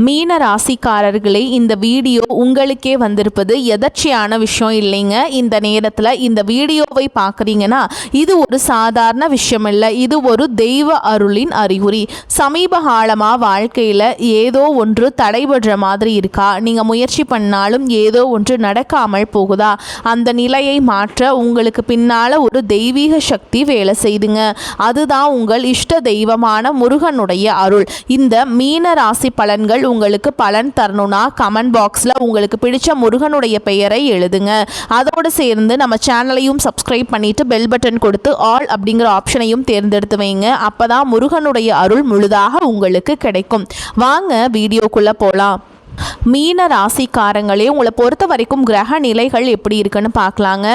மீன ராசிக்காரர்களே, இந்த வீடியோ உங்களுக்கே வந்திருப்பது எதர்ச்சியான விஷயம் இல்லைங்க. இந்த நேரத்தில் இந்த வீடியோவை பார்க்குறீங்கன்னா இது ஒரு சாதாரண விஷயம் இல்லை, இது ஒரு தெய்வ அருளின் அறிகுறி. சமீப காலமாக வாழ்க்கையில் ஏதோ ஒன்று தடைபடுற மாதிரி இருக்கா? நீங்கள் முயற்சி பண்ணாலும் ஏதோ ஒன்று நடக்காமல் போகுதா? அந்த நிலையை மாற்ற உங்களுக்கு பின்னால் ஒரு தெய்வீக சக்தி வேலை செய்துங்க. அதுதான் உங்கள் இஷ்ட தெய்வமான முருகனுடைய அருள். இந்த மீன ராசி பலன்கள் உங்களுக்கு பலன் தரணும்னா கமெண்ட் பாக்ஸில் உங்களுக்கு பிடிச்ச முருகனுடைய பெயரை எழுதுங்க. அதோடு சேர்ந்து நம்ம சேனலையும் சப்ஸ்கிரைப் பண்ணிட்டு பெல் பட்டன் கொடுத்து ஆல் அப்படிங்கிற ஆப்ஷனையும் தேர்ந்தெடுத்து வைங்க. அப்பதான் முருகனுடைய அருள் முழுதாக உங்களுக்கு கிடைக்கும். வாங்க வீடியோக்குள்ள போலாம். மீன ராசிக்காரங்களே, உங்களை பொறுத்த வரைக்கும் கிரக நிலைகள் எப்படி இருக்குன்னு பார்க்கலாங்க.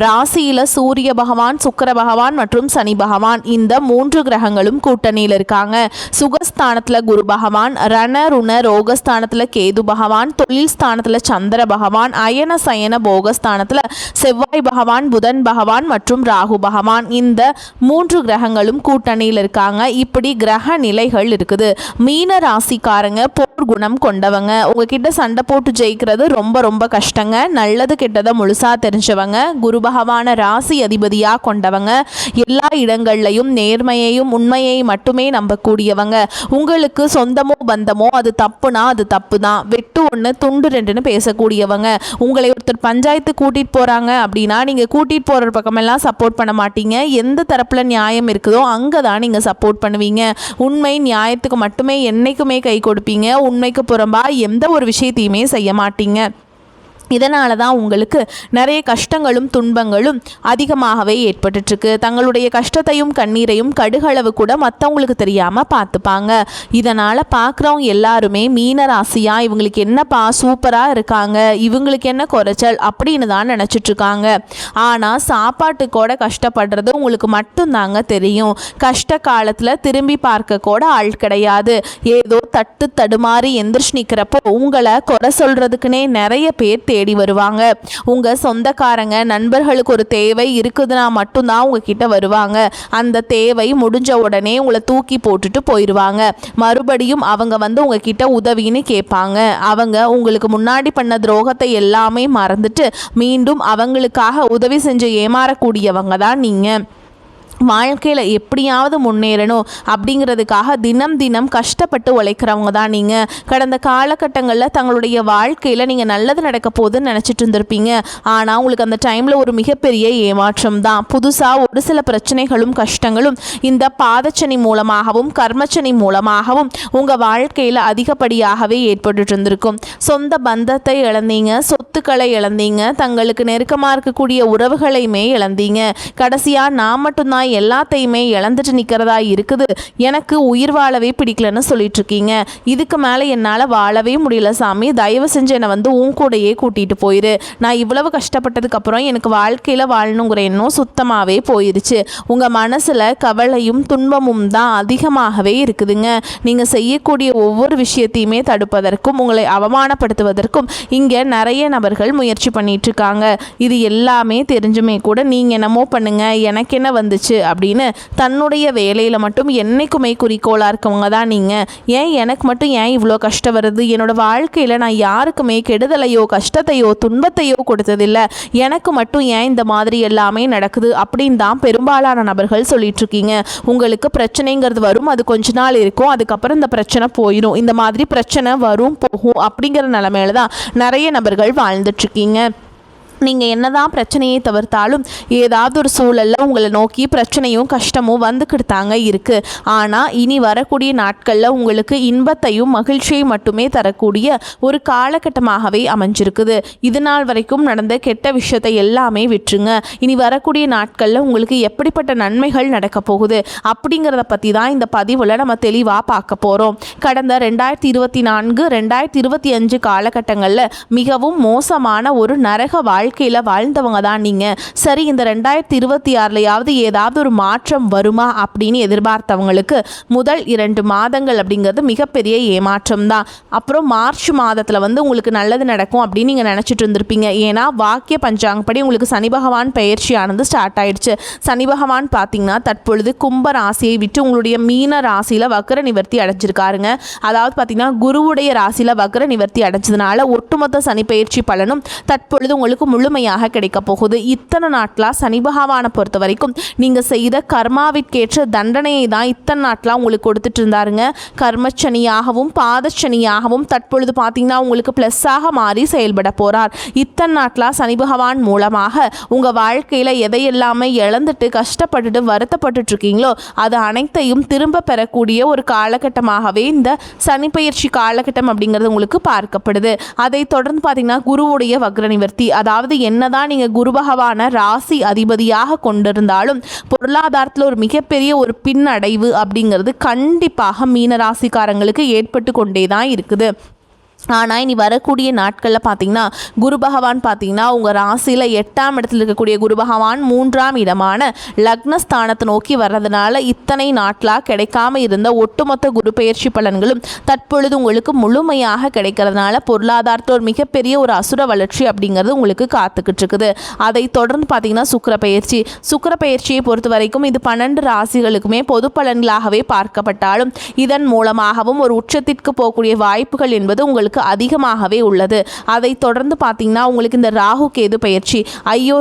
ராசியில் சூரிய பகவான், சுக்கிர பகவான் மற்றும் சனி பகவான், இந்த 3 கிரகங்களும் கூட்டணியில் இருக்காங்க. சுகஸ்தானத்தில் குரு பகவான், ரண ருண ரோகஸ்தானத்தில் கேது பகவான், தொழில் ஸ்தானத்தில் சந்திர பகவான், அயன சயன போகஸ்தானத்தில் செவ்வாய் பகவான், புதன் பகவான் மற்றும் ராகு பகவான், இந்த 3 கிரகங்களும் கூட்டணியில் இருக்காங்க. இப்படி கிரக நிலைகள் இருக்குது. மீன ராசிக்காரங்க போர் குணம் கொண்டவங்க. உங்ககிட்ட சண்டை போட்டு ஜெயிக்கிறது ரொம்ப ரொம்ப கஷ்டங்க. நல்லது கெட்டதை முழுசா தெரிஞ்சவங்க, குரு பகவான ராசி அதிபதியாக கொண்டவங்க, எல்லா இடங்கள்லையும் நேர்மையையும் உண்மையை மட்டுமே நம்பக்கூடியவங்க. உங்களுக்கு சொந்தமோ பந்தமோ அது தப்புனா அது தப்பு தான், வெட்டு ஒன்று துண்டு ரெண்டுன்னு பேசக்கூடியவங்க. உங்களை ஒருத்தர் பஞ்சாயத்து கூட்டிகிட்டு போகிறாங்க அப்படின்னா நீங்கள் கூட்டிகிட்டு போகிற பக்கமெல்லாம் சப்போர்ட் பண்ண மாட்டீங்க. எந்த தரப்பில் நியாயம் இருக்குதோ அங்கே தான் நீங்கள் சப்போர்ட் பண்ணுவீங்க. உண்மை நியாயத்துக்கு மட்டுமே என்றைக்குமே கை கொடுப்பீங்க. உண்மைக்கு புறம்பா எந்த ஒரு விஷயத்தையுமே செய்ய மாட்டீங்க. இதனால தான் உங்களுக்கு நிறைய கஷ்டங்களும் துன்பங்களும் அதிகமாகவே ஏற்பட்டுருக்கு. தங்களுடைய கஷ்டத்தையும் கண்ணீரையும் கடுகளவு கூட மற்றவங்களுக்கு தெரியாமல் பார்த்துப்பாங்க. இதனால் பார்க்குறவங்க எல்லாருமே மீன ராசியா இவங்களுக்கு என்னப்பா சூப்பராக இருக்காங்க, இவங்களுக்கு என்ன குறைச்சல் அப்படின்னு தான் நினச்சிட்ருக்காங்க. ஆனால் சாப்பாட்டுக்கூட கஷ்டப்படுறது உங்களுக்கு மட்டும்தாங்க தெரியும். கஷ்ட காலத்தில் திரும்பி பார்க்க கூட ஆள் கிடையாது. ஏதோ தட்டு தடுமாறி எந்திரிச்சு நிற்கிறப்போ உங்களை குறை சொல்கிறதுக்குன்னே நிறைய பேர் தேடி வருவாங்க. உங்க சொந்தக்காரங்க நண்பர்களுக்கு ஒரு தேவை இருக்குதுன்னா மட்டும்தான் உங்ககிட்ட வருவாங்க. அந்த தேவை முடிஞ்ச உடனே உங்களை தூக்கி போட்டுட்டு போயிடுவாங்க. மறுபடியும் அவங்க வந்து உங்ககிட்ட உதவின்னு கேட்பாங்க. அவங்க உங்களுக்கு முன்னாடி பண்ண துரோகத்தை எல்லாமே மறந்துட்டு மீண்டும் அவங்களுக்காக உதவி செஞ்சு ஏமாறக்கூடியவங்க தான் நீங்கள். வாழ்க்கையில் எப்படியாவது முன்னேறணும் அப்படிங்கிறதுக்காக தினம் தினம் கஷ்டப்பட்டு உழைக்கிறவங்க தான் நீங்கள். கடந்த காலகட்டங்களில் தங்களுடைய வாழ்க்கையில் நீங்கள் நல்லது நடக்க போகுதுன்னு நினச்சிட்டு இருந்திருப்பீங்க. ஆனால் உங்களுக்கு அந்த டைமில் ஒரு மிகப்பெரிய ஏமாற்றம் தான். புதுசாக ஒரு சில பிரச்சனைகளும் கஷ்டங்களும் இந்த பாதச்சனி மூலமாகவும் கர்மச்சனி மூலமாகவும் உங்கள் வாழ்க்கையில் அதிகப்படியாகவே ஏற்பட்டு இருந்திருக்கும். சொந்த பந்தத்தை இழந்தீங்க, சொத்துக்களை இழந்தீங்க, தங்களுக்கு நெருக்கமாக இருக்கக்கூடிய உறவுகளையுமே இழந்தீங்க. கடைசியாக நான் மட்டும்தான் எல்லாத்தையுமே இழந்துட்டு நிற்கிறதா இருக்குது, எனக்கு உயிர் வாழவே பிடிக்கலன்னு சொல்லிட்டு இருக்கீங்க. இதுக்கு மேலே என்னால் வாழவே முடியல சாமி, தயவு செஞ்சு என்னை வந்து உன் கூடையே கூட்டிகிட்டு போயிரு. நான் இவ்வளவு கஷ்டப்பட்டதுக்கப்புறம் எனக்கு வாழ்க்கையில் வாழணுங்கிற எண்ணம் சுத்தமாகவே போயிருச்சு. உங்கள் மனசில் கவலையும் துன்பமும் தான் அதிகமாகவே இருக்குதுங்க. நீங்கள் செய்யக்கூடிய ஒவ்வொரு விஷயத்தையுமே தடுப்பதற்கும் உங்களை அவமானப்படுத்துவதற்கும் இங்கே நிறைய நபர்கள் முயற்சி பண்ணிட்டு இருக்காங்க. இது எல்லாமே தெரிஞ்சுமே கூட நீங்கள் என்னமோ பண்ணுங்க, எனக்கு என்ன வந்துச்சு அப்படின்னு தன்னுடைய வேலையில் மட்டும் என்னைக்குமே குறிக்கோளாக இருக்கவங்க தான் நீங்கள். ஏன் எனக்கு மட்டும் ஏன் இவ்வளோ கஷ்டம் வருது, என்னோட வாழ்க்கையில் நான் யாருக்குமே கெடுதலையோ கஷ்டத்தையோ துன்பத்தையோ கொடுத்ததில்லை, எனக்கு மட்டும் ஏன் இந்த மாதிரி எல்லாமே நடக்குது அப்படின்னு தான் பெரும்பாலான நபர்கள் சொல்லிட்டு இருக்கீங்க. உங்களுக்கு பிரச்சனைங்கிறது வரும், அது கொஞ்ச நாள் இருக்கும், அதுக்கப்புறம் இந்த பிரச்சனை போயிடும். இந்த மாதிரி பிரச்சனை வரும் போகும் அப்படிங்கிற நிலைமையில தான் நிறைய நபர்கள் வாழ்ந்துட்டுருக்கீங்க. நீங்கள் என்னதான் பிரச்சனையை தவிர்த்தாலும் ஏதாவது ஒரு சூழலில் உங்களை நோக்கி பிரச்சனையும் கஷ்டமும் வந்துக்கிட்டு தாங்க இருக்குது. ஆனால் இனி வரக்கூடிய நாட்களில் உங்களுக்கு இன்பத்தையும் மகிழ்ச்சியை மட்டுமே தரக்கூடிய ஒரு காலகட்டமாகவே அமைஞ்சிருக்குது. இது நாள் வரைக்கும் நடந்த கெட்ட விஷயத்தை எல்லாமே விட்டுருங்க. இனி வரக்கூடிய நாட்களில் உங்களுக்கு எப்படிப்பட்ட நன்மைகள் நடக்க போகுது அப்படிங்கிறத பற்றி தான் இந்த பதிவில் நம்ம தெளிவாக பார்க்க போகிறோம். கடந்த 2024, 2025 காலகட்டங்களில் மிகவும் மோசமான ஒரு நரக வாழ்க்கை வாழ்க்கையில் வாழ்ந்தவங்க தான் நீங்கள். சரி, இந்த 2026 ஏதாவது ஒரு மாற்றம் வருமா அப்படின்னு எதிர்பார்த்தவங்களுக்கு முதல் 2 மாதங்கள் அப்படிங்கிறது மிகப்பெரிய ஏமாற்றம் தான். அப்புறம் மார்ச் மாதத்தில் உங்களுக்கு நல்லது நடக்கும் அப்படின்னு நீங்கள் நினச்சிட்டு இருந்திருப்பீங்க. ஏன்னா வாக்கிய பஞ்சாங்கப்படி உங்களுக்கு சனி பகவான் பயிற்சியானது ஸ்டார்ட் ஆயிடுச்சு. சனி பகவான் பார்த்தீங்கன்னா தற்பொழுது கும்ப ராசியை விட்டு உங்களுடைய மீன ராசியில் வக்ர நிவர்த்தி அடைஞ்சிருக்காருங்க. அதாவது பார்த்தீங்கன்னா குருவுடைய ராசியில் வக்ர நிவர்த்தி அடைஞ்சதுனால ஒட்டுமொத்த சனி பயிற்சி பலனும் தற்பொழுது உங்களுக்கு முழுமையாக கிடைக்க போகுது. இத்தனை நாட்களாக சனி பகவானை பொறுத்த வரைக்கும் நீங்கள் செய்த கர்மாவிற்கேற்ற தண்டனையை தான் இத்தனை நாட்களாக உங்களுக்கு கொடுத்துட்டு இருந்தாருங்க. கர்மச்சனியாகவும் பாதச்சனியாகவும் தற்பொழுது பார்த்தீங்கன்னா உங்களுக்கு ப்ளஸ்ஸாக மாறி செயல்பட போகிறார். இத்தனை நாட்களாக சனி பகவான் மூலமாக உங்கள் வாழ்க்கையில் எதையெல்லாமே இழந்துட்டு கஷ்டப்பட்டுட்டு வருத்தப்பட்டு இருக்கீங்களோ அது அனைத்தையும் திரும்ப பெறக்கூடிய ஒரு காலகட்டமாகவே இந்த சனி பயிற்சி காலகட்டம் அப்படிங்கிறது உங்களுக்கு பார்க்கப்படுது. அதை தொடர்ந்து பார்த்தீங்கன்னா குருவுடைய வக்ர நிவர்த்தி, அதாவது என்னதான் நீங்கள் குரு பகவான ராசி அதிபதியாக கொண்டிருந்தாலும் பொருளாதாரத்தில் ஒரு மிகப்பெரிய ஒரு பின்னடைவு அப்படிங்கிறது கண்டிப்பாக மீன ராசிக்காரங்களுக்கு ஏற்பட்டு கொண்டே தான் இருக்குது. ஆனால் இனி வரக்கூடிய நாட்களில் பார்த்தீங்கன்னா குரு பகவான் பார்த்தீங்கன்னா உங்கள் ராசியில் 8ஆம் இடத்தில் இருக்கக்கூடிய குரு பகவான் 3ஆம் இடமான லக்னஸ்தானத்தை நோக்கி வர்றதுனால இத்தனை நாட்களாக கிடைக்காம இருந்த ஒட்டுமொத்த குரு பயிற்சி பலன்களும் தற்பொழுது உங்களுக்கு முழுமையாக கிடைக்கிறதுனால பொருளாதாரத்தில் ஒரு மிகப்பெரிய ஒரு அசுர வளர்ச்சி அப்படிங்கிறது உங்களுக்கு காத்துக்கிட்டு இருக்குது. அதை தொடர்ந்து பார்த்தீங்கன்னா சுக்கிர பயிற்சியை பொறுத்த வரைக்கும் இது 12 ராசிகளுக்குமே பொது பலன்களாகவே பார்க்கப்பட்டாலும் இதன் மூலமாகவும் ஒரு உச்சத்திற்கு போகக்கூடிய வாய்ப்புகள் என்பது உங்களுக்கு அதிகமாகவே உள்ளது. அதை தொடர்ந்து பார்த்தீங்கன்னா உங்களுக்கு இந்த ராகு கேது பயிற்சி,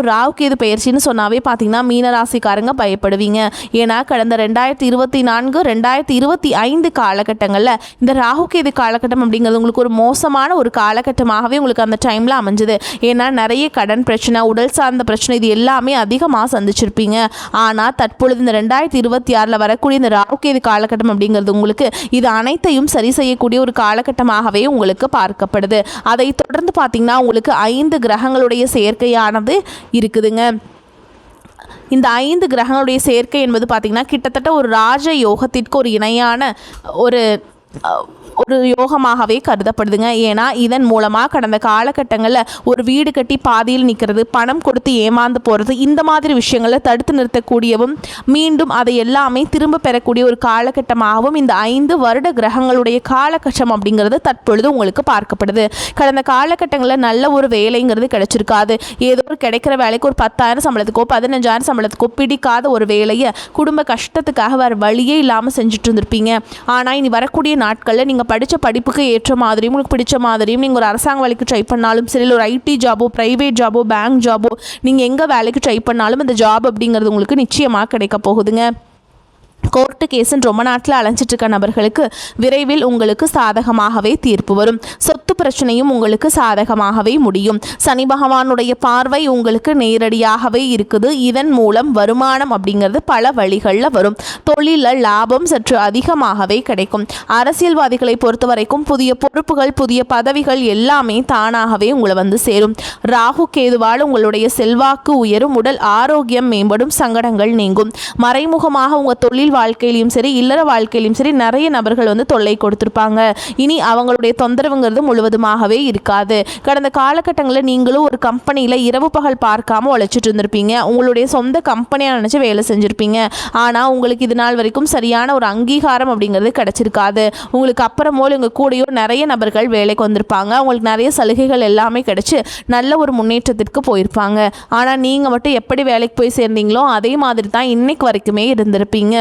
ராகு கேது பயிற்சின்னு சொன்னாவே பார்த்தீங்கன்னா மீனராசிக்காரங்க பயப்படுவீங்க. ஏன்னா கடந்த 2024 2025 காலகட்டங்களில் இந்த ராகு கேது காலகட்டம் அப்படிங்கிறது உங்களுக்கு ஒரு மோசமான ஒரு காலகட்டமாகவே உங்களுக்கு அந்த டைமில் அமைஞ்சது. ஏன்னா நிறைய கடன் பிரச்சனை, உடல் சார்ந்த பிரச்சனை இது எல்லாமே அதிகமாக சந்திச்சிருப்பீங்க. ஆனால் தற்பொழுது இந்த 2026 வரக்கூடிய இந்த ராகு கேது காலகட்டம் அப்படிங்கிறது உங்களுக்கு இது அனைத்தையும் சரி செய்யக்கூடிய ஒரு காலகட்டமாகவே உங்களுக்கு பார்க்கப்படுது. அதை தொடர்ந்து பார்த்தீங்கன்னா உங்களுக்கு 5 கிரகங்களுடைய சேர்க்கையானது இருக்குதுங்க. இந்த 5 கிரகங்களுடைய சேர்க்கை என்பது பார்த்தீங்கன்னா கிட்டத்தட்ட ஒரு ராஜ யோகத்திற்கு ஒரு இணையான ஒரு யோகமாகவே கருதப்படுதுங்க. ஏன்னா இதன் மூலமாக கடந்த காலகட்டங்களில் ஒரு வீடு கட்டி பாதியில் நிற்கிறது, பணம் கொடுத்து ஏமாந்து போகிறது, இந்த மாதிரி விஷயங்களை தடுத்து நிறுத்தக்கூடியவும் மீண்டும் அதை எல்லாமே திரும்ப பெறக்கூடிய ஒரு காலகட்டமாகவும் இந்த 5 வருட கிரகங்களுடைய காலகட்டம் அப்படிங்கிறது தற்பொழுது உங்களுக்கு பார்க்கப்படுது. கடந்த காலகட்டங்களில் நல்ல ஒரு வேலைங்கிறது கிடைச்சிருக்காது. ஏதோ ஒரு கிடைக்கிற வேலைக்கு ஒரு 10,000 சம்பளத்துக்கோ 15,000 சம்பளத்துக்கோ பிடிக்காத ஒரு வேலையை குடும்ப கஷ்டத்துக்காக வேறு வழியே இல்லாமல் செஞ்சுட்டு இருந்திருப்பீங்க. ஆனால் இனி வரக்கூடிய நாட்களில் நீங்கள் படித்த படிப்புக்கு ஏற்ற மாதிரியும் உங்களுக்கு பிடிச்ச மாதிரியும் நீங்கள் ஒரு அரசாங்க வேலைக்கு ட்ரை பண்ணாலும் சரி, ஒரு ஐடி ஜாபோ, ப்ரைவேட் ஜாபோ, பேங்க் ஜாபோ, நீங்கள் எங்கே வேலைக்கு ட்ரை பண்ணாலும் இந்த ஜாப் அப்படிங்கிறது உங்களுக்கு நிச்சயமாக கிடைக்க போகுதுங்க. கோர்ட்டு கேஸுன்னு ரொம்ப நாட்டில் அலைஞ்சிட்டு இருக்க நபர்களுக்கு விரைவில் உங்களுக்கு சாதகமாகவே தீர்ப்பு வரும். சொத்து பிரச்சனையும் உங்களுக்கு சாதகமாகவே முடியும். சனி பகவானுடைய பார்வை உங்களுக்கு நேரடியாகவே இருக்குது. இதன் மூலம் வருமானம் அப்படிங்கிறது பல வழிகளில் வரும். தொழிலில் லாபம் சற்று அதிகமாகவே கிடைக்கும். அரசியல்வாதிகளை பொறுத்த வரைக்கும் புதிய பொறுப்புகள், புதிய பதவிகள் எல்லாமே தானாகவே உங்களை வந்து சேரும். ராகு கேதுவால் உங்களுடைய செல்வாக்கு உயரும், உடல் ஆரோக்கியம் மேம்படும், சங்கடங்கள் நீங்கும். மறைமுகமாக உங்கள் தொழில் வாழ்க்கையிலும் சரி, இல்லற வாழ்க்கையிலும் சரி நிறைய நபர்கள் வந்து தொல்லை கொடுத்துருப்பாங்க. இனி அவங்களுடைய தொந்தரவுங்கிறது முழுவதுமாகவே இருக்காது. கடந்த காலகட்டங்களில் நீங்களும் ஒரு கம்பெனியில் இரவு பகல் பார்க்காம உழைச்சிட்டு இருந்திருப்பீங்க. உங்களுடைய சொந்த கம்பெனியாக நினச்சி வேலை செஞ்சுருப்பீங்க. ஆனால் உங்களுக்கு இது நாள் வரைக்கும் சரியான ஒரு அங்கீகாரம் அப்படிங்கிறது கிடச்சிருக்காது. உங்களுக்கு அப்புறமோ உங்கள் கூடயோ நிறைய நபர்கள் வேலைக்கு வந்திருப்பாங்க. உங்களுக்கு நிறைய சலுகைகள் எல்லாமே கிடச்சி நல்ல ஒரு முன்னேற்றத்திற்கு போயிருப்பாங்க. ஆனால் நீங்கள் மட்டும் எப்படி வேலைக்கு போய் சேர்ந்தீங்களோ அதே மாதிரி தான் இன்னைக்கு வரைக்குமே இருந்திருப்பீங்க.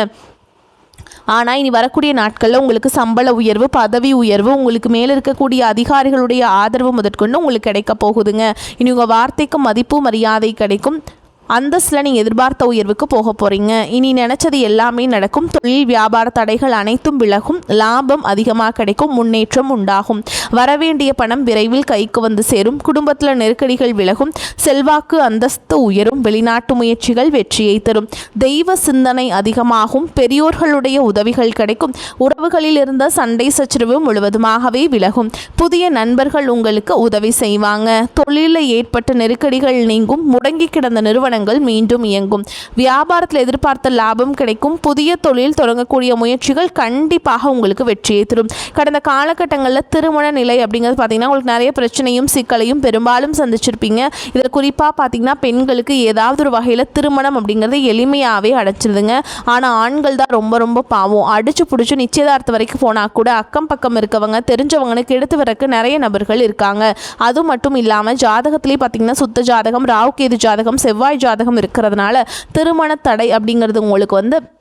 ஆனால் இனி வரக்கூடிய நாட்களில் உங்களுக்கு சம்பள உயர்வு, பதவி உயர்வு, உங்களுக்கு மேலே இருக்கக்கூடிய அதிகாரிகளுடைய ஆதரவு முதற்கொண்டு உங்களுக்கு கிடைக்க போகுதுங்க. இனி உங்கள் வார்த்தைக்கு மதிப்பு மரியாதை கிடைக்கும். அந்தஸ்தில் நீங்கள் எதிர்பார்த்த உயர்வுக்கு போக போகிறீங்க. இனி நினச்சது எல்லாமே நடக்கும். தொழில் வியாபார தடைகள் அனைத்தும் விலகும். லாபம் அதிகமாக கிடைக்கும். முன்னேற்றம் உண்டாகும். வரவேண்டிய பணம் விரைவில் கைக்கு வந்து சேரும். குடும்பத்தில் நெருக்கடிகள் விலகும். செல்வாக்கு அந்தஸ்து உயரும். வெளிநாட்டு முயற்சிகள் வெற்றியை தரும். தெய்வ சிந்தனை அதிகமாகும். பெரியோர்களுடைய உதவிகள் கிடைக்கும். உறவுகளில் இருந்த சண்டை சச்சரவு முழுவதுமாகவே விலகும். புதிய நண்பர்கள் உங்களுக்கு உதவி செய்வாங்க. தொழிலில் ஏற்பட்ட நெருக்கடிகள் நீங்கும். முடங்கி கிடந்த நிறுவனம் நிறுவனங்கள் மீண்டும் இயங்கும். வியாபாரத்தில் எதிர்பார்த்த லாபம் கிடைக்கும். புதிய தொழில் தொடங்கக்கூடிய முயற்சிகள் கண்டிப்பாக உங்களுக்கு வெற்றியை தரும். கடந்த காலகட்டங்களில் திருமண நிலை அப்படிங்கிறது பார்த்தீங்கன்னா உங்களுக்கு நிறைய பிரச்சனையும் சிக்கலையும் பெரும்பாலும் சந்திச்சிருப்பீங்க. இதில் குறிப்பாக பார்த்தீங்கன்னா பெண்களுக்கு ஏதாவது ஒரு வகையில் திருமணம் அப்படிங்கிறது எளிமையாகவே அடைச்சிருதுங்க. ஆனால் ஆண்கள் தான் ரொம்ப ரொம்ப பாவம். அடிச்சு பிடிச்சி நிச்சயதார்த்தம் வரைக்கும் போனால் கூட அக்கம் பக்கம் இருக்கவங்க தெரிஞ்சவங்கன்னு கெடுத்து வரக்கு நிறைய நபர்கள் இருக்காங்க. அது மட்டும் இல்லாமல் ஜாதகத்திலே பார்த்தீங்கன்னா சுத்த ஜாதகம், ராவுகேது ஜாதகம், செவ்வாய் ஜாதகம் இருக்கிறதுனால திருமண தடை அப்படிங்கிறது உங்களுக்கு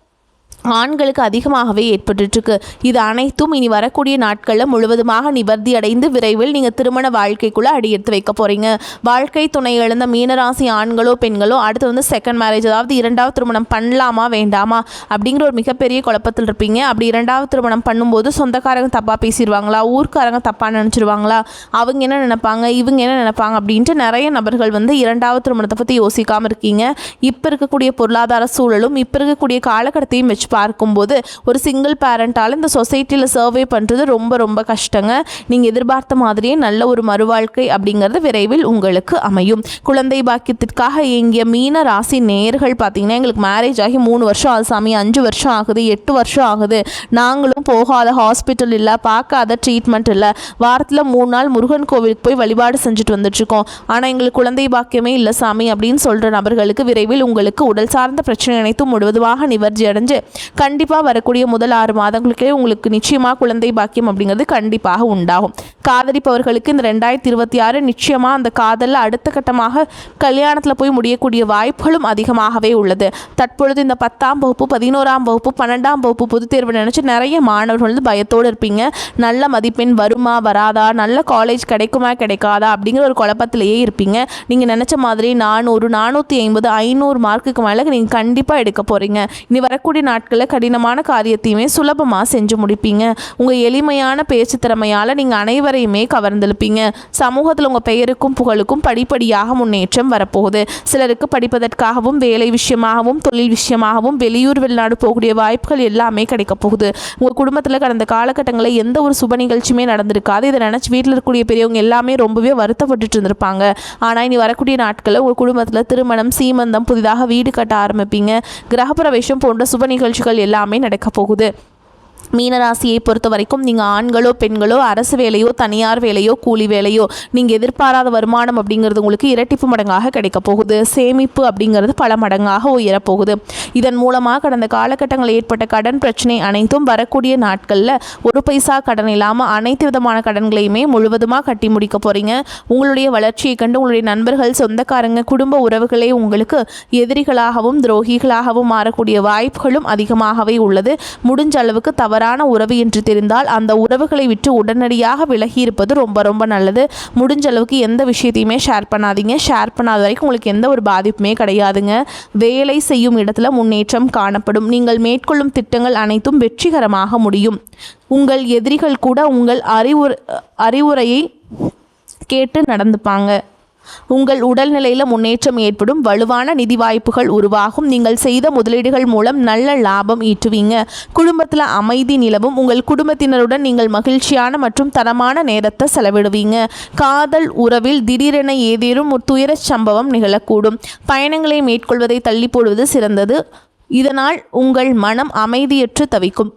ஆண்களுக்கு அதிகமாகவே ஏற்பட்டுருக்கு. இது அனைத்தும் இனி வரக்கூடிய நாட்களில் முழுவதுமாக நிவர்த்தி அடைந்து விரைவில் நீங்கள் திருமண வாழ்க்கைக்குள்ளே அடியெடுத்து வைக்க போகிறீங்க. வாழ்க்கை துணை இழந்த மீனராசி ஆண்களோ பெண்களோ அடுத்து செகண்ட் மேரேஜ், அதாவது இரண்டாவது திருமணம் பண்ணலாமா வேண்டாமா அப்படிங்கிற ஒரு மிகப்பெரிய குழப்பத்தில் இருப்பீங்க. அப்படி இரண்டாவது திருமணம் பண்ணும்போது சொந்தக்காரங்க தப்பாக பேசிடுவாங்களா, ஊர்க்காரங்க தப்பாக நினச்சிருவாங்களா, அவங்க என்ன நினைப்பாங்க, இவங்க என்ன நினைப்பாங்க அப்படின்ட்டு நிறைய நபர்கள் இரண்டாவது திருமணத்தை பற்றி யோசிக்காமல் இருக்கீங்க. இப்போ இருக்கக்கூடிய பொருளாதார சூழலும் இப்போ இருக்கக்கூடிய காலகட்டத்தையும் வச்சு பார்க்கும்போது ஒரு சிங்கிள் பேரண்டால் இந்த சொசைட்டியில் சர்வே பண்ணுறது ரொம்ப ரொம்ப கஷ்டங்க. நீங்கள் எதிர்பார்த்த மாதிரியே நல்ல ஒரு மறுவாழ்க்கை அப்படிங்கிறது விரைவில் உங்களுக்கு அமையும். குழந்தை பாக்கியத்திற்காக இயங்கிய மீன ராசி நேயர்கள் பார்த்தீங்கன்னா எங்களுக்கு மேரேஜ் ஆகி 3 வருஷம் ஆகுது சாமி, 5 வருஷம் ஆகுது, 8 வருஷம் ஆகுது, நாங்களும் போகாத ஹாஸ்பிட்டல் இல்லை, பார்க்காத ட்ரீட்மெண்ட் இல்லை, வாரத்தில் 3 நாள் முருகன் கோவிலுக்கு போய் வழிபாடு செஞ்சுட்டு வந்துட்டுருக்கோம், ஆனால் எங்களுக்கு குழந்தை பாக்கியமே இல்லை சாமி அப்படின்னு சொல்கிற நபர்களுக்கு விரைவில் உங்களுக்கு உடல் சார்ந்த பிரச்சனை அனைத்தும் முழுவதுமாக நிவர்த்தி அடைஞ்சு கண்டிப்பாக வரக்கூடிய முதல் 6 மாதங்களுக்கே உங்களுக்கு நிச்சயமாக குழந்தை பாக்கியம் அப்படிங்கிறது கண்டிப்பாக உண்டாகும். காதலிப்பவர்களுக்கு இந்த 2026 நிச்சயமாக அந்த காதலில் அடுத்த கட்டமாக கல்யாணத்தில் போய் முடியக்கூடிய வாய்ப்புகளும் அதிகமாகவே உள்ளது. தற்பொழுது இந்த 10ஆம் வகுப்பு, 11ஆம் வகுப்பு, 12ஆம் வகுப்பு பொதுத் தேர்வு நினச்சி நிறைய மாணவர்கள் பயத்தோடு இருப்பீங்க. நல்ல மதிப்பெண் வருமா வராதா, நல்ல காலேஜ் கிடைக்குமா கிடைக்காதா அப்படிங்கிற ஒரு குழப்பத்திலேயே இருப்பீங்க. நீங்கள் நினச்ச மாதிரி 400, 450, 500 மார்க்குக்கு மேலே நீங்கள் கண்டிப்பாக எடுக்க போகிறீங்க. இனி வரக்கூடிய நாட்களில் கடினமான காரியத்தையுமே சுலபமாக செஞ்சு முடிப்பீங்க. உங்கள் எளிமையான பேச்சு திறமையால் நீங்கள் அனைவரையுமே கவர்ந்தெழுப்பீங்க. சமூகத்தில் உங்கள் பெயருக்கும் புகழுக்கும் படிப்படியாக முன்னேற்றம் வரப்போகுது. சிலருக்கு படிப்பதற்காகவும் வேலை விஷயமாகவும் தொழில் விஷயமாகவும் வெளியூர் வெளிநாடு போகக்கூடிய வாய்ப்புகள் எல்லாமே கிடைக்க போகுது. உங்கள் குடும்பத்தில் கடந்த காலகட்டங்களில் எந்த ஒரு சுப நிகழ்ச்சியுமே நடந்திருக்காது. இதை நினச்சி வீட்டில் இருக்கக்கூடிய பெரியவங்க எல்லாமே ரொம்பவே வருத்தப்பட்டு இருந்திருப்பாங்க. ஆனால் இனி வரக்கூடிய நாட்களில் உங்கள் குடும்பத்தில் திருமணம், சீமந்தம், புதிதாக வீடு கட்ட ஆரம்பிப்பீங்க. கிரகப்பிரவேசம் போன்ற சுப நிகழ்ச்சிகள் எல்லாமே நடக்க போகுது. மீனராசியை பொறுத்த வரைக்கும் நீங்கள் ஆண்களோ பெண்களோ அரசு வேலையோ தனியார் வேலையோ கூலி வேலையோ நீங்கள் எதிர்பாராத வருமானம் அப்படிங்கிறது உங்களுக்கு இரட்டிப்பு மடங்காக கிடைக்க போகுது. சேமிப்பு அப்படிங்கிறது பல மடங்காக உயரப்போகுது. இதன் மூலமாக கடந்த காலகட்டங்களில் ஏற்பட்ட கடன் பிரச்சனை அனைத்தும் வரக்கூடிய நாட்களில் ஒரு பைசா கடன் இல்லாமல் அனைத்து விதமான கடன்களையுமே முழுவதுமாக கட்டி முடிக்க போகிறீங்க. உங்களுடைய வளர்ச்சியை கண்டு உங்களுடைய நண்பர்கள், சொந்தக்காரங்க, குடும்ப உறவுகளே உங்களுக்கு எதிரிகளாகவும் துரோகிகளாகவும் மாறக்கூடிய வாய்ப்புகளும் அதிகமாகவே உள்ளது. முடிஞ்ச அளவுக்கு தவறான உறவு என்று தெரிந்தால் அந்த உறவுகளை விட்டு உடனடியாக விலகி இருப்பது ரொம்ப ரொம்ப நல்லது. முடிஞ்ச அளவுக்கு எந்த விஷயத்தையுமே ஷேர் பண்ணாதீங்க. ஷேர் பண்ணாத வரைக்கும் உங்களுக்கு எந்த ஒரு பாதிப்புமே கிடையாதுங்க. வேலை செய்யும் இடத்துல முன்னேற்றம் காணப்படும். நீங்கள் மேற்கொள்ளும் திட்டங்கள் அனைத்தும் வெற்றிகரமாக முடியும். உங்கள் எதிரிகள் கூட உங்கள் அறிவுரையை கேட்டு நடந்துப்பாங்க. உங்கள் உடல்நிலையில் முன்னேற்றம் ஏற்படும். வலுவான நிதி வாய்ப்புகள் உருவாகும். நீங்கள் செய்த முதலீடுகள் மூலம் நல்ல லாபம் ஈட்டுவீங்க. குடும்பத்தில் அமைதி நிலவும். உங்கள் குடும்பத்தினருடன் நீங்கள் மகிழ்ச்சியான மற்றும் தரமான நேரத்தை செலவிடுவீங்க. காதல் உறவில் திடீரென ஏதேனும் ஒரு துயர சம்பவம் நிகழக்கூடும். பயணங்களை மேற்கொள்வதை தள்ளி போடுவது சிறந்தது. இதனால் உங்கள் மனம் அமைதியற்று தவிக்கும்.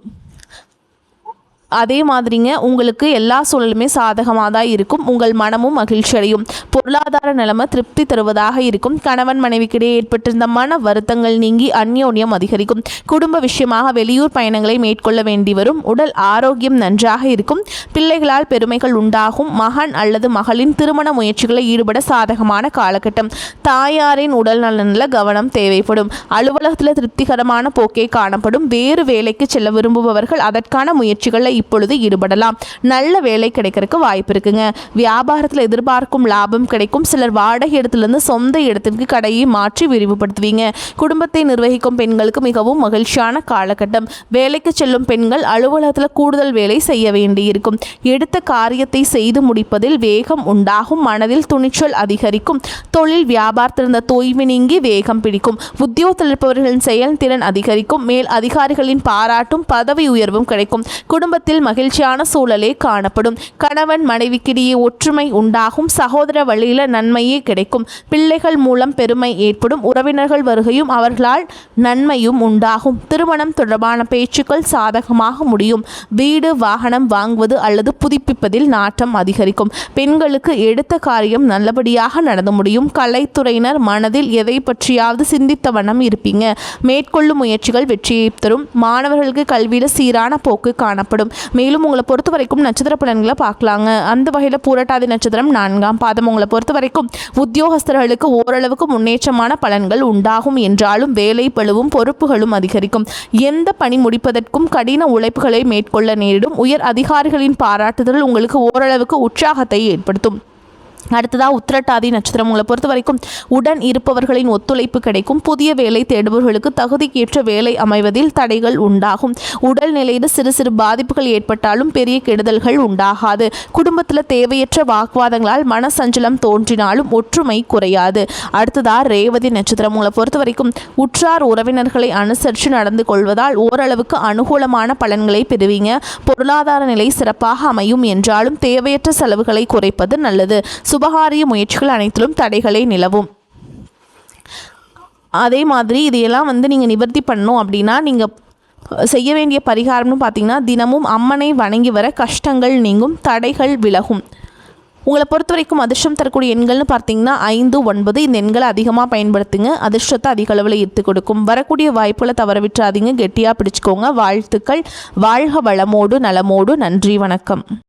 அதே மாதிரிங்க உங்களுக்கு எல்லா சூழலுமே சாதகமாக தான் இருக்கும். உங்கள் மனமும் மகிழ்ச்சி அடையும். பொருளாதார நிலைமை திருப்தி தருவதாக இருக்கும். கணவன் மனைவிக்கிடையே ஏற்பட்டிருந்த மன வருத்தங்கள் நீங்கி அந்யோன்யம் அதிகரிக்கும். குடும்ப விஷயமாக வெளியூர் பயணங்களை மேற்கொள்ள வேண்டி வரும். உடல் ஆரோக்கியம் நன்றாக இருக்கும். பிள்ளைகளால் பெருமைகள் உண்டாகும். மகன் அல்லது மகளின் திருமண முயற்சிகளை ஈடுபட சாதகமான காலகட்டம். தாயாரின் உடல் நலனில் கவனம் தேவைப்படும். அலுவலகத்தில் திருப்திகரமான போக்கே காணப்படும். வேறு வேலைக்கு செல்ல விரும்புபவர்கள் அதற்கான முயற்சிகளை இப்பொழுது ஈடுபடலாம். நல்ல வேலை கிடைக்கிறதுக்கு வாய்ப்பு இருக்குங்க. வியாபாரத்தில் எதிர்பார்க்கும் லாபம் கிடைக்கும். சிலர் வாடகை இடத்திலிருந்து சொந்த இடத்திற்கு கடையை மாற்றி விரிவுபடுத்துவீங்க. குடும்பத்தை நிர்வகிக்கும் பெண்களுக்கு மிகவும் மகிழ்ச்சியான காலகட்டம். வேலைக்கு செல்லும் பெண்கள் அலுவலகத்தில் கூடுதல் வேலை செய்ய வேண்டியிருக்கும். எடுத்த காரியத்தை செய்து முடிப்பதில் வேகம் உண்டாகும். மனதில் துணிச்சல் அதிகரிக்கும். தொழில் வியாபாரத்தில் இருந்த தொய்வு நீங்கி வேகம் பிடிக்கும். உத்தியோகத்தில் இருப்பவர்களின் செயல்திறன் அதிகரிக்கும். மேல் அதிகாரிகளின் பாராட்டும் பதவி உயர்வும் கிடைக்கும். குடும்பத்தில் குடும்பத்தில் மகிழ்ச்சியான சூழலே காணப்படும். கணவன் மனைவிக்கிடையே ஒற்றுமை உண்டாகும். சகோதர வழியில நன்மையே கிடைக்கும். பிள்ளைகள் மூலம் பெருமை ஏற்படும். உறவினர்கள் வருகையும் அவர்களால் நன்மையும் உண்டாகும். திருமணம் தொடர்பான பேச்சுக்கள் சாதகமாக முடியும். வீடு வாகனம் வாங்குவது அல்லது புதுப்பிப்பதில் நாட்டம் அதிகரிக்கும். பெண்களுக்கு எடுத்த காரியம் நல்லபடியாக நடந்து முடியும். கலைத்துறையினர் மனதில் எதை பற்றியாவது சிந்தித்த வண்ணம் இருப்பீங்க. மேற்கொள்ளும் முயற்சிகள் வெற்றியை தரும். மாணவர்களுக்கு கல்வியில் சீரான போக்கு காணப்படும். மேலும் உங்களை பொறுத்த வரைக்கும் நட்சத்திர பலன்களை பார்க்கலாங்க. அந்த வகையில் பூரட்டாதி நட்சத்திரம் 4ஆம் பாதம். உங்களை பொறுத்த வரைக்கும் உத்தியோகஸ்தர்களுக்கு ஓரளவுக்கு முன்னேற்றமான பலன்கள் உண்டாகும் என்றாலும் வேலை பளுவும் பொறுப்புகளும் அதிகரிக்கும். எந்த பணி முடிப்பதற்கும் கடின உழைப்புகளை மேற்கொள்ள நேரிடும். உயர் அதிகாரிகளின் பாராட்டுதல் உங்களுக்கு ஓரளவுக்கு உற்சாகத்தை ஏற்படுத்தும். அடுத்ததாக உத்திரட்டாதி நட்சத்திரம். உங்களை பொறுத்த வரைக்கும் உடன் இருப்பவர்களின் ஒத்துழைப்பு கிடைக்கும். புதிய வேலை தேடுபவர்களுக்கு தகுதிக்கேற்ற வேலை அமைவதில் தடைகள் உண்டாகும். உடல் நிலையில் சிறு சிறு பாதிப்புகள் ஏற்பட்டாலும் பெரிய கெடுதல்கள் உண்டாகாது. குடும்பத்தில் தேவையற்ற வாக்குவாதங்களால் மனசஞ்சலம் தோன்றினாலும் ஒற்றுமை குறையாது. அடுத்ததாக ரேவதி நட்சத்திரம். உங்களை பொறுத்த வரைக்கும் உற்றார் உறவினர்களை அனுசரித்து நடந்து கொள்வதால் ஓரளவுக்கு அனுகூலமான பலன்களை பெறுவீங்க. பொருளாதார நிலை சிறப்பாக அமையும் என்றாலும் தேவையற்ற செலவுகளை குறைப்பது நல்லது. சுபகாரிய முயற்சிகள் அனைத்திலும் தடைகளை நிலவும். அதே மாதிரி இதையெல்லாம் நீங்கள் நிவர்த்தி பண்ணணும் அப்படின்னா நீங்கள் செய்ய வேண்டிய பரிகாரம்னு பார்த்தீங்கன்னா தினமும் அம்மனை வணங்கி வர கஷ்டங்கள் நீங்கும், தடைகள் விலகும். உங்களை பொறுத்த வரைக்கும் அதிர்ஷ்டம் தரக்கூடிய எண்கள்னு பார்த்தீங்கன்னா 5, 9 இந்த எண்களை அதிகமாக பயன்படுத்துங்க. அதிர்ஷ்டத்தை அதிக அளவில் ஈர்த்து கொடுக்கும். வரக்கூடிய வாய்ப்புகளை தவற விட்டுறாதீங்க. கெட்டியாக பிடிச்சிக்கோங்க. வாழ்த்துக்கள். வாழ்க வளமோடு நலமோடு. நன்றி, வணக்கம்.